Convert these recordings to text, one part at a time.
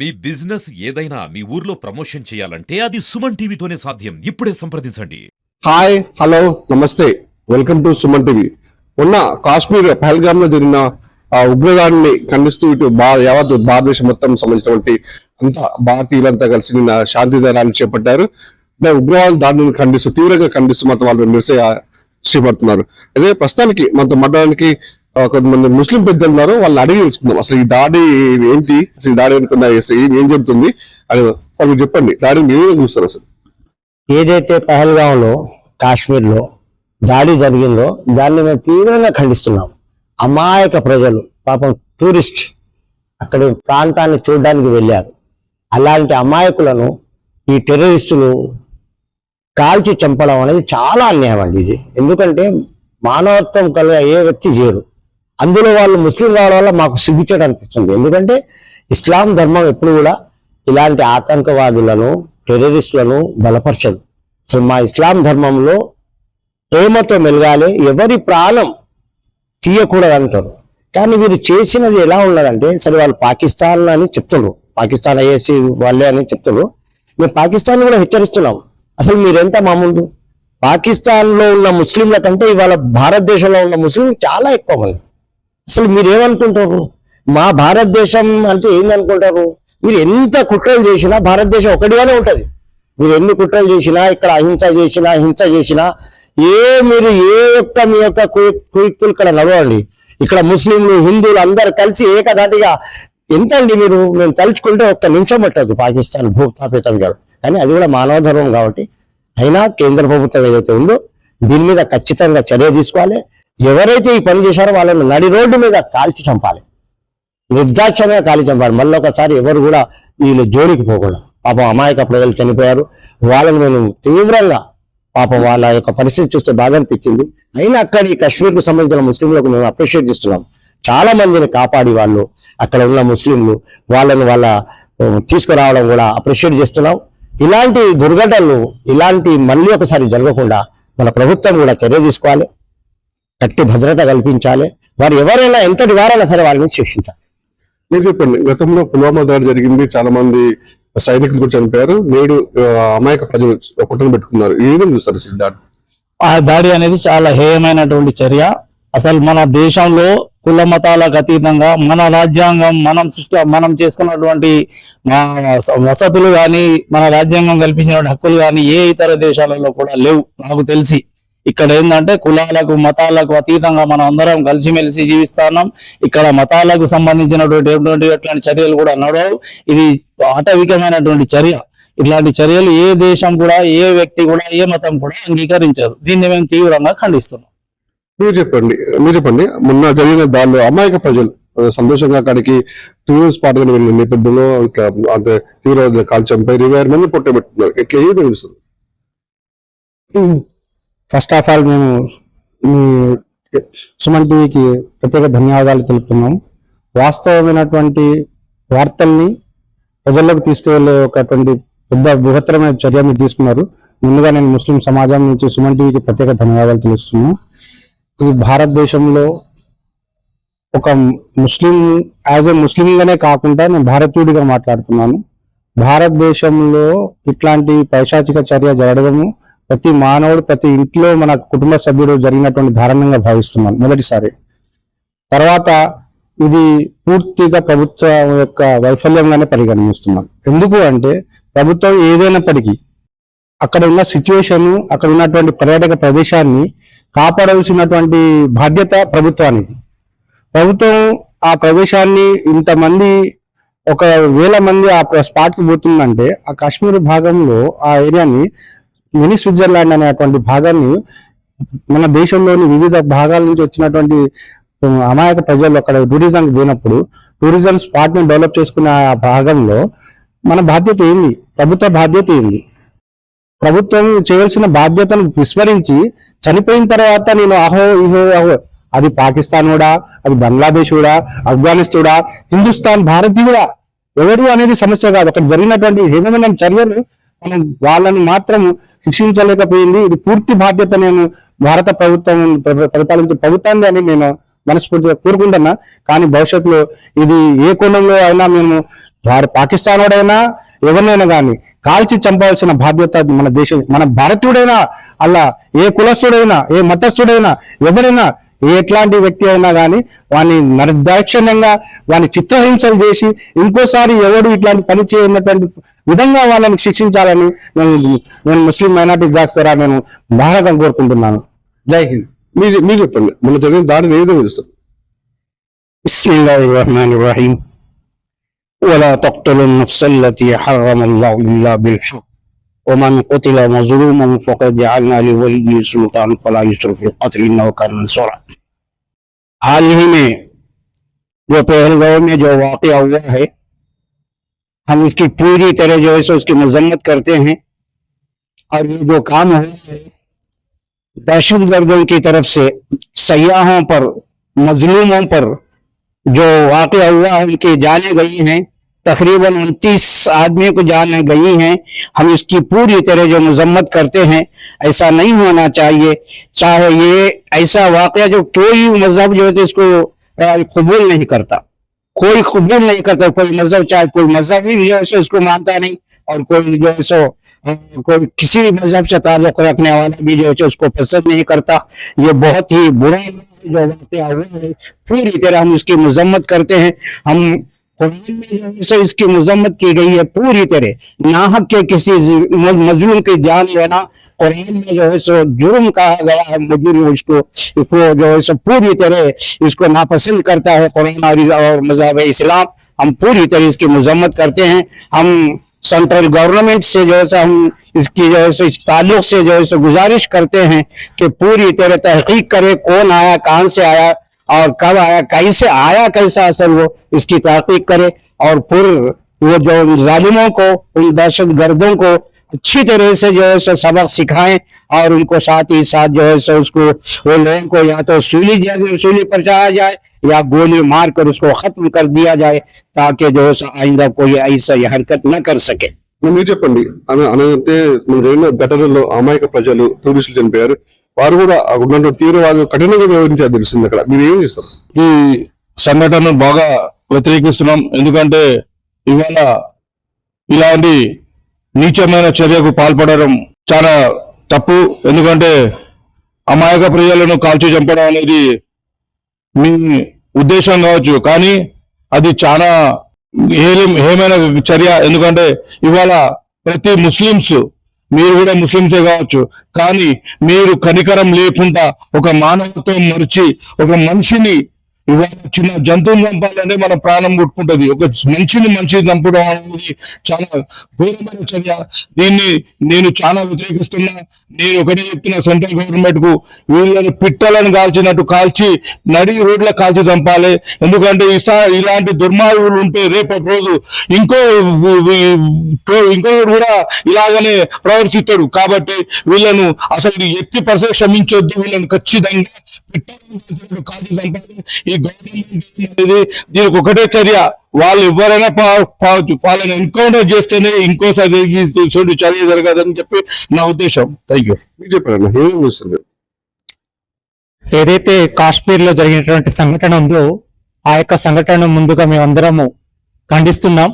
మీ business ఏదైనా మీ ఊర్లో promotion చేయాలంటే అది సుమన్ టీవీతోనే సాధ్యం. ఇప్పుడే సంప్రదించండి. హాయ్, హలో, నమస్తే, వెల్కమ్ టు సుమన్ టీవీ. మొన్న కాశ్మీర్ పహల్గామ్ లో జరిగిన ఉగ్రదాడిని ఖండిస్తూ ఇటు యావత్ భారతదేశం మొత్తం సంబంధించినటువంటి అంతా భారతీయులంతా కలిసి నిన్న శాంతి ధనాన్ని చేపట్టారు. ఉగ్రవాద దాడిని ఖండిస్తూ తీవ్రంగా ఖండిస్తూ మొత్తం వాళ్ళు చేపడుతున్నారు. అదే ప్రస్తుతానికి మనతో మాట్లాడడానికి కొంతమంది ముస్లిం పెద్దలు ఉన్నారు. వాళ్ళని అడిగి తెలుసుకుందాం అసలు ఈ దాడి ఏంటి, అసలు ఈ దాడి అనుకున్నా ఏం చెబుతుంది అని. సార్ మీరు చెప్పండి, దాడిని ఏమేమి చూస్తారు అసలు? ఏదైతే పహల్గామ్ లో కాశ్మీర్ లో దాడి జరిగిందో దాన్ని మేము తీవ్రంగా ఖండిస్తున్నాం. అమాయక ప్రజలు పాపం టూరిస్ట్ అక్కడ ప్రాంతాన్ని చూడడానికి వెళ్ళారు. అలాంటి అమాయకులను ఈ టెర్రరిస్టులు కాల్చి చంపడం అనేది చాలా అన్యాయం అండి. ఇది ఎందుకంటే మానవత్వం కలిగిన ఏ వ్యక్తి చేయరు. అందులో వాళ్ళు ముస్లిం కావడం వల్ల మాకు సిగ్గుచేటు అనిపిస్తుంది. ఎందుకంటే ఇస్లాం ధర్మం ఎప్పుడు కూడా ఇలాంటి ఆతంకవాదులను టెర్రరిస్టులను బలపరచదు. అసలు మా ఇస్లాం ధర్మంలో ప్రేమతో మెలగాలి, ఎవరి ప్రాణం తీయకూడదు అంటారు. కానీ వీరు చేసినది ఎలా ఉన్నదంటే, సరే వాళ్ళు పాకిస్తాన్ అని చెప్తున్నారు, పాకిస్తాన్ అయ్యేసి వాళ్ళే అని చెప్తున్నారు. మేము పాకిస్తాన్ కూడా హెచ్చరిస్తున్నాం. అసలు మీరెంత మా ముందు పాకిస్తాన్ లో ఉన్న ముస్లింల కంటే ఇవాళ భారతదేశంలో ఉన్న ముస్లింలు చాలా ఎక్కువ మంది. అసలు మీరేమనుకుంటారు? మా భారతదేశం అంటే ఏందనుకుంటారు? మీరు ఎంత కుట్రలు చేసినా భారతదేశం ఒకటిగానే ఉంటది. మీరు ఎన్ని కుట్రలు చేసినా, ఇక్కడ అహింస చేసినా, హింస చేసినా, మీరు మీ యొక్క కుయుక్తులు ఇక్కడ నడవండి. ఇక్కడ ముస్లింలు హిందువులు అందరు కలిసి ఏకధాటిగా ఎంత అండి మీరు, మేము తలుచుకుంటే ఒక్క నిమిషం పట్టదు పాకిస్తాన్ భూస్థాపితం గారు. కానీ అది కూడా మానవ ధర్మం కాబట్టి అయినా కేంద్ర ప్రభుత్వం ఏదైతే ఉందో దీని మీద ఖచ్చితంగా చర్య తీసుకోవాలి. ఎవరైతే ఈ పని చేశారో వాళ్ళని నడి రోడ్డు మీద కాల్చి చంపాలి, నిర్దాక్షణంగా కాల్చి చంపాలి. మళ్ళీ ఒకసారి ఎవరు కూడా వీళ్ళు జోలికి పోకూడదు. పాపం అమాయక ప్రజలు చనిపోయారు. వాళ్ళని నేను తీవ్రంగా పాపం వాళ్ళ యొక్క పరిస్థితి చూస్తే బాధ అనిపించింది. అయినా అక్కడ ఈ కాశ్మీర్కు సంబంధించిన ముస్లింలకు మేము అప్రిషియేట్ చేస్తున్నాం. చాలా మందిని కాపాడి వాళ్ళు అక్కడ ఉన్న ముస్లింలు వాళ్ళని తీసుకురావడం కూడా అప్రిషియేట్ చేస్తున్నాం. ఇలాంటి దుర్ఘటనలు ఇలాంటి మళ్ళీ ఒకసారి జరగకుండా మన ప్రభుత్వం కూడా చర్య తీసుకోవాలి, గట్టి భద్రత కల్పించాలి. వారు ఎవరైనా ఎంతటి వారైనా సరే వాళ్ళని శిక్షించాలి. మీరు చెప్పండి, గతంలో పుల్వామా దాడి జరిగింది, చాలా మంది సైనికులు కూడా చనిపోయారు. నేడు అమాయక ప్రజలు కుటుంబం పెట్టుకున్నారు. ఏ విధంగా చూస్తారు అసలు దాడి? ఆ దాడి అనేది చాలా హేయమైనటువంటి చర్య. అసలు మన దేశంలో కుల మతాలకు అతీతంగా మన రాజ్యాంగం మనం చేసుకున్నటువంటి వసతులు కానీ, మన రాజ్యాంగం కల్పించిన హక్కులు కానీ ఏ ఇతర దేశాలలో కూడా లేవు నాకు తెలిసి. ఇక్కడ ఏంటంటే కులాలకు మతాలకు అతీతంగా మనం అందరం కలిసిమెలిసి జీవిస్తున్నాం. ఇక్కడ మతాలకు సంబంధించినటువంటి ఎట్లాంటి చర్యలు కూడా నడవు. ఇది ఆటవికమైనటువంటి చర్య. ఇట్లాంటి చర్యలు ఏ దేశం కూడా, ఏ వ్యక్తి కూడా, ఏ మతం కూడా అంగీకరించదు. దీన్ని మేము తీవ్రంగా ఖండిస్తున్నాం. మీరు చెప్పండి, మొన్న జరిగిన దానిలో అమాయక ప్రజలు సంతోషంగా అక్కడికి టూరిస్ట్ స్పాట్ గా వెళ్ళిన నేపథ్యంలో ఇట్లా అంత తీవ్ర కాల్చంపై 20 మంది పొట్టబెట్టుకున్నారు. ఇట్లా ఏది తెలుస్తుంది? ఫస్ట్ ఆఫ్ ఆల్ మేము సుమన్ టీవీకి ప్రత్యేక ధన్యవాదాలు తెలుపుతున్నాం. వాస్తవమైనటువంటి వార్తల్ని ప్రజల్లోకి తీసుకువెళ్ళే ఒకటువంటి పెద్ద బృహత్తరమైన చర్య మీరు తీసుకున్నారు. ముందుగా నేను ముస్లిం సమాజం నుంచి సుమన్ టీవీకి ప్రత్యేక ధన్యవాదాలు తెలుస్తున్నాను. ఇది భారతదేశంలో ఒక ముస్లిం, యాజ్ ఎ ముస్లింగానే కాకుండా నేను భారతీయుడిగా మాట్లాడుతున్నాను. భారతదేశంలో ఇట్లాంటి పైశాచిక చర్య జరగడము ప్రతి మానవుడు, ప్రతి ఇంట్లో మన కుటుంబ సభ్యుడు జరిగినటువంటి దారుణంగా భావిస్తున్నాను మొదటిసారి. తర్వాత ఇది పూర్తిగా ప్రభుత్వం యొక్క వైఫల్యంగానే పరిగణిస్తున్నాను. ఎందుకు అంటే ప్రభుత్వం ఏదైనప్పటికీ అక్కడ ఉన్న సిచ్యువేషన్, అక్కడ ఉన్నటువంటి పర్యాటక ప్రదేశాన్ని కాపాడవలసినటువంటి బాధ్యత ప్రభుత్వానికి. ప్రభుత్వం ఆ ప్రదేశాన్ని ఇంతమంది 1,000 మంది ఆ స్పాట్కి పోతుందంటే ఆ కాశ్మీర్ భాగంలో ఆ ఏరియాని మినీ స్విట్జర్లాండ్ అనేటువంటి భాగాన్ని మన దేశంలోని వివిధ భాగాల నుంచి వచ్చినటువంటి అమాయక ప్రజలు అక్కడ టూరిజంకి పోయినప్పుడు టూరిజం స్పాట్ ని డెవలప్ చేసుకునే ఆ భాగంలో మన బాధ్యత ఏంది? ప్రభుత్వ బాధ్యత ఏంది? ప్రభుత్వం చేయవలసిన బాధ్యతను విస్మరించి చనిపోయిన తర్వాత నేను అహో అది పాకిస్తాన్ కూడా, అది బంగ్లాదేశ్ కూడా, ఆఫ్ఘనిస్తాన్ కూడా, హిందుస్థాన్, భారతీయుడా ఎవరు అనేది సమస్య కాదు. అక్కడ జరిగినటువంటి హేమైన చర్యలు మనం వాళ్ళని మాత్రం శిక్షించలేకపోయింది. ఇది పూర్తి బాధ్యత నేను భారత ప్రభుత్వం పరిపాలించే ప్రభుత్వాన్ని అని నేను మనస్ఫూర్తిగా కోరుకుంటున్నా. కానీ భవిష్యత్తులో ఇది ఏ కోణంలో అయినా మేము వాడు పాకిస్తాన్ వాడైనా ఎవరినైనా కానీ కాల్చి చంపాల్సిన బాధ్యత మన దేశం, మన భారతీయుడైనా అలా ఏ కులస్తుడైనా ఏ మతస్థుడైనా ఎవరైనా ఎట్లాంటి వ్యక్తి అయినా కానీ వాని నిర్దాక్షిణ్యంగా వాని చిత్రహింసలు చేసి ఇంకోసారి ఎవడు ఇట్లాంటి పని చేయనటువంటి విధంగా వాళ్ళని శిక్షించాలని నేను ముస్లిం మైనార్టీ జాక్స్ ద్వారా నేను బాగా కోరుకుంటున్నాను. జై హింద్. మీరు చెప్పండి, మన జరిగిన దాడిని ఏ విధంగా చూస్తారు? బిస్మిల్లాహిర్ రహమానిర్ రహీం. ولا تقتلوا النفس التي حرم الله إلا بالحق ومن قتل مظلوما فقد جعلنا لوليه سلطان فلا يسرف في القتل إنه كان منصورا. हाल ही में जो पहलगांव में जो वाकया हुआ है, हम उसकी पूरी तरह जो है सो उसकी मजम्मत करते हैं। और ये जो काम है दहशतगर्दों की तरफ से सयाहों पर, मजलूमों पर जो वाकया हुआ है, उनकी जाने गई हैं, तकरीबन 29 आदमी को जाने गई हैं। हम इसकी पूरी तरह जो मजम्मत करते हैं, ऐसा नहीं होना चाहिए। चाहे ये ऐसा वाकया जो कोई मजहब जो है इसको कबूल नहीं करता, कोई कबूल नहीं करता, कोई मजहब, चाहे कोई मजहब ही जो है इसको मानता नहीं, और कोई जो है सो कोई किसी मजहब से ताल्लुक रखने वाला भी जो है उसको पसंद नहीं करता। ये बहुत ही बुरा जो वाकया हुआ है, पूरी तरह हम उसकी मजम्मत करते हैं। हम कुरान में जो है इसकी मजम्मत की गई है पूरी तरह। नाहक के किसी मजलूम की जान लेना कुरान में जो है सो जुर्म कहा गया है। मुजरिम इसको जो है सो पूरी तरह इसको नापसंद करता है कुरान और मज़हब इस्लाम। हम पूरी तरह इसकी मजम्मत करते हैं। हम सेंट्रल गवर्नमेंट से जो है हम इसकी जो है इस ताल्लुक से जो है गुजारिश करते हैं कि पूरी तरह तहकीक करे, कौन आया, कहां से आया और कब आया, कैसे आया, कैसा असल वो इसकी तहकीक करे, और फिर वो जो जालिमों को, उन दहशत गर्दों को अच्छी तरह से जो है सबक सिखाएं, और उनको साथ ही साथ जो है उसको वो लोगों को या तो सूली पर चढ़ाया जाए या गोली मार कर उसको खत्म कर दिया जाए, ताकि जो है आइंदा कोई ऐसा हरकत न कर सके। మీరు చెప్పండి. అంటే మన జరిగిన ఘటనలో అమాయక ప్రజలు, టూరిస్టులు చనిపోయారు. వారు కూడా ఉన్నటువంటి తీవ్రవాదులు కఠినంగా వ్యవహరించారు తెలిసింది. అక్కడ మీరు ఏం చేస్తారు? ఈ సంఘటనను బాగా వ్యతిరేకిస్తున్నాం. ఎందుకంటే ఇవాళ ఇలాంటి నీచమైన చర్యకు పాల్పడడం చాలా తప్పు. ఎందుకంటే అమాయక ప్రజలను కాల్చి చంపడం అనేది మీ ఉద్దేశం కావచ్చు, కానీ అది చాలా హేమైన చర్య. ఎందుకంటే ఇవాళ ప్రతి ముస్లిమ్స్, మీరు కూడా ముస్లింసే కావచ్చు, కానీ మీరు కనికరం లేకుండా ఒక మానవత్వం మరిచి ఒక మనిషిని ఇవాళ చిన్న జంతువుని చంపాలంటే మన ప్రాణం కొట్టుకుంటది. ఒక మనిషిని చంపడం అనేది చాలా ఘోరమైన చర్య. దీన్ని నేను చాలా వ్యతిరేకిస్తున్నా. నేను ఒకటే చెప్తున్నా సెంట్రల్ గవర్నమెంట్ కు, వీళ్ళని పిట్టలను కాల్చినట్టు కాల్చి నడి రోడ్ల కాల్చి చంపాలి. ఎందుకంటే ఇలాంటి దుర్మార్గులు ఉంటే రేపటి రోజు ఇంకోడు కూడా ఇలాగనే ప్రవర్తిస్తాడు. కాబట్టి వీళ్ళను అసలు ఎత్తి పరిస్థితి క్షమించొద్దు. వీళ్ళని ఖచ్చితంగా పిట్టలను కాల్చి చంపాలి. ఈ గవర్నమెంట్ అనేది దీనికి ఒకటే చర్య, వాళ్ళు ఎవరైనా పావచ్చు, వాళ్ళని ఎన్కౌంటర్ చేస్తేనే ఇంకోసారి చర్య జరగదని చెప్పి నా ఉద్దేశం. Thank you. మీరు చెప్పండి, ఏం చేస్తారు? ఏదైతే కాశ్మీర్ లో జరిగినటువంటి సంఘటన ఉందో ఆ యొక్క సంఘటన ముందుగా మేమందరము ఖండిస్తున్నాం.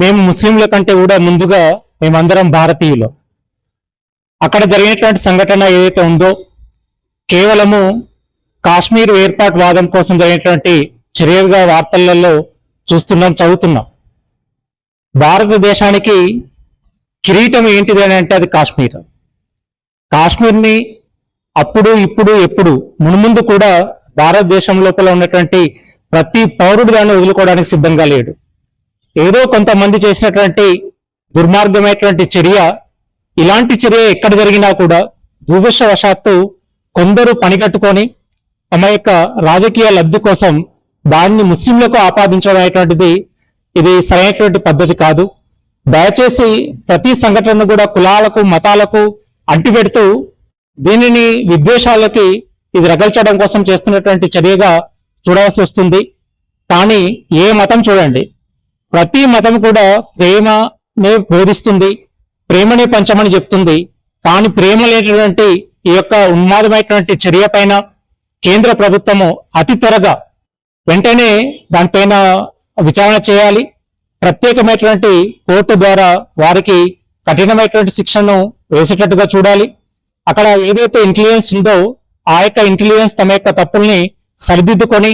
మేము ముస్లింల కంటే కూడా ముందుగా మేమందరం భారతీయులు. అక్కడ జరిగినటువంటి సంఘటన ఏదైతే ఉందో కేవలము కాశ్మీర్ ఏర్పాటు వాదం కోసం జరిగినటువంటి చర్యలుగా వార్తలలో చూస్తున్నాం, చదువుతున్నాం. భారతదేశానికి కిరీటం ఏంటిది అని అంటే అది కాశ్మీర్. కాశ్మీర్ని అప్పుడు, ఇప్పుడు, ఎప్పుడు, మున్ముందు కూడా భారతదేశం లోపల ఉన్నటువంటి ప్రతి పౌరుడు దాన్ని వదులుకోవడానికి సిద్ధంగా లేడు. ఏదో కొంతమంది చేసినటువంటి దుర్మార్గమైనటువంటి చర్య, ఇలాంటి చర్య ఎక్కడ జరిగినా కూడా దురదృష్టవశాత్తు కొందరు పనిగట్టుకొని తమ యొక్క రాజకీయ లబ్ధి కోసం దాన్ని ముస్లింలకు ఆపాదించడం అనేటువంటిది ఇది సరైనటువంటి పద్ధతి కాదు. దయచేసి ప్రతి సంఘటనను కూడా కులాలకు, మతాలకు అంటిపెడుతూ దీనిని విద్వేషాలకి ఇది రగల్చడం కోసం చేస్తున్నటువంటి చర్యగా చూడవలసి వస్తుంది. కానీ ఏ మతం చూడండి, ప్రతి మతం కూడా ప్రేమనే బోధిస్తుంది, ప్రేమనే పంచమని చెప్తుంది. కానీ ప్రేమ లేనటువంటి ఈ యొక్క ఉన్మాదమైనటువంటి చర్య పైన కేంద్ర ప్రభుత్వము అతి త్వరగా వెంటనే దానిపైన విచారణ చేయాలి. ప్రత్యేకమైనటువంటి కోర్టు ద్వారా వారికి కఠినమైనటువంటి శిక్షను వేసేటట్టుగా చూడాలి. అక్కడ ఏదైతే ఇంటెలిజెన్స్ ఉందో ఆ యొక్క ఇంటెలిజెన్స్ తమ యొక్క తప్పుల్ని సరిదిద్దుకొని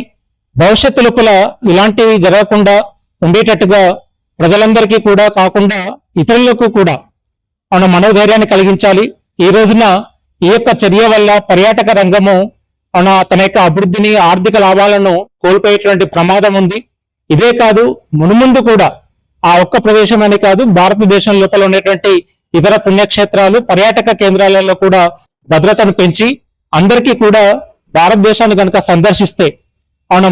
భవిష్యత్తు లోపల ఇలాంటివి జరగకుండా ఉండేటట్టుగా ప్రజలందరికీ కూడా కాకుండా ఇతరులకు కూడా మన మనోధైర్యాన్ని కలిగించాలి. ఈ రోజున ఈ యొక్క చర్య వల్ల పర్యాటక రంగము తన యొక్క అభివృద్ధిని ఆర్థిక లాభాలను కోల్పోయేటువంటి ప్రమాదం ఉంది. ఇదే కాదు మునుముందు కూడా ఆ ఒక్క ప్రదేశం అని కాదు, భారతదేశం లోపల ఉన్నటువంటి ఇతర పుణ్యక్షేత్రాలు పర్యాటక కేంద్రాలలో కూడా భద్రతను పెంచి అందరికీ కూడా భారతదేశాన్ని కనుక సందర్శిస్తే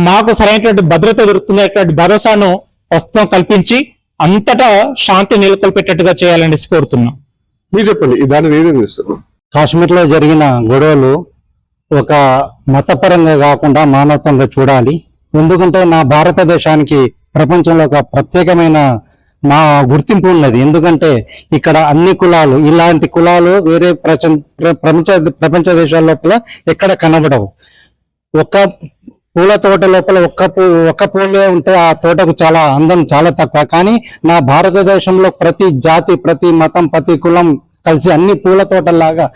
మాకు సరైనటువంటి భద్రత దొరుకుతున్నటువంటి భరోసాను ప్రస్తుతం కల్పించి అంతటా శాంతి నెలకొల్పేటట్టుగా చేయాలని కోరుతున్నాం. మీరు చెప్పండి, ఈ దాన్ని ఏదైనా చేస్తారు? కాశ్మీర్లో జరిగిన గొడవలు ఒక మతపరంగా కాకుండా మానవత్వంగా చూడాలి. ఎందుకంటే నా భారతదేశానికి ప్రపంచంలో ఒక ప్రత్యేకమైన మా గుర్తింపు ఉన్నది. ఎందుకంటే ఇక్కడ అన్ని కులాలు, ఇలాంటి కులాలు వేరే ప్రపంచ దేశాల లోపల ఎక్కడ కనబడవు. ఒక్క పూల తోట లోపల ఒక్క పూలే ఉంటే ఆ తోటకు చాలా అందం చాలా తక్కువ. కానీ నా భారతదేశంలో ప్రతి జాతి, ప్రతి మతం, ప్రతి కులం కలిసి అన్ని పూల తోటలాగా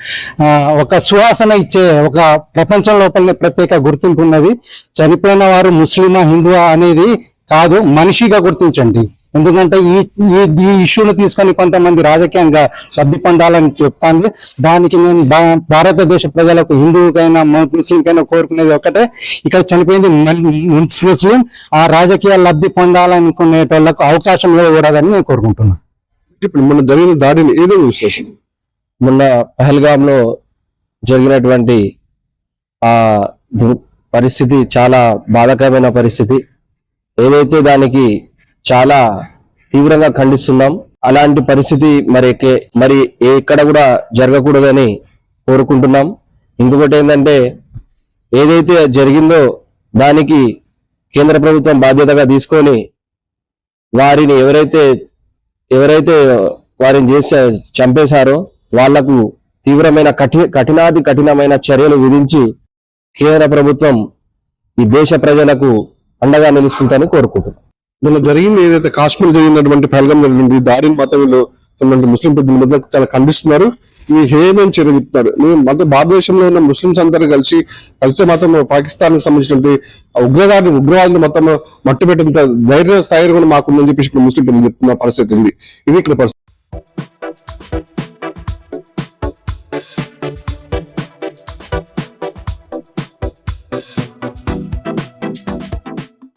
ఒక సువాసన ఇచ్చే ఒక ప్రపంచం లోపలనే ప్రత్యేక గుర్తింపు ఉన్నది. చనిపోయిన వారు ముస్లిమా హిందువా అనేది కాదు, మనిషిగా గుర్తించండి. ఎందుకంటే ఈ ఇష్యూను తీసుకొని కొంతమంది రాజకీయంగా లబ్ధి పొందాలని చెప్తాంది. దానికి నేను భారతదేశ ప్రజలకు, హిందువుకైనా ముస్లింకైనా కోరుకునేది ఒకటే, ఇక్కడ చనిపోయింది ముస్లిం. ఆ రాజకీయ లబ్ధి పొందాలనుకునేటోళ్లకు అవకాశం ఇవ్వకూడదని నేను కోరుకుంటున్నాను. ఇప్పుడు మన జరిగిన దాడిని ఏదో విశేషం. మొన్న పహల్గామ్ లో జరిగినటువంటి ఆ పరిస్థితి చాలా బాధాకరమైన పరిస్థితి. ఏదైతే దానికి చాలా తీవ్రంగా ఖండిస్తున్నాం. అలాంటి పరిస్థితి మరి ఎక్కడ కూడా జరగకూడదని కోరుకుంటున్నాం. ఇంకొకటి ఏంటంటే, ఏదైతే జరిగిందో దానికి కేంద్ర ప్రభుత్వం బాధ్యతగా తీసుకొని వారిని ఎవరైతే వారిని చంపేశారో వాళ్లకు తీవ్రమైన కఠినమైన చర్యలు విధించి కేంద్ర ప్రభుత్వం ఈ దేశ ప్రజలకు అండగా నిలుస్తుందని కోరుకుంటున్నాం. మన జరిగింది ఏదైతే కాశ్మీర్ జరిగినటువంటి పహల్గామ్ జరిగింది, దాడిని మాత్రం వీళ్ళు ముస్లిం పెద్దల మధ్య చాలా ఖండిస్తున్నారు. ఈ హేయమైన చర్య చెప్తున్నారు. భారతదేశంలో ఉన్న ముస్లింస్ అందరూ కలిసి మాత్రం పాకిస్తాన్ కి సంబంధించినటువంటి ఉగ్రవాదిని మొత్తం మట్టు పెట్టినంత ధైర్య స్థాయిలో కూడా మాకుందని చెప్పేసి ఇప్పుడు ముస్లిం పెద్దలు చెప్తున్న పరిస్థితి ఉంది. ఇది ఇక్కడ పరిస్థితి.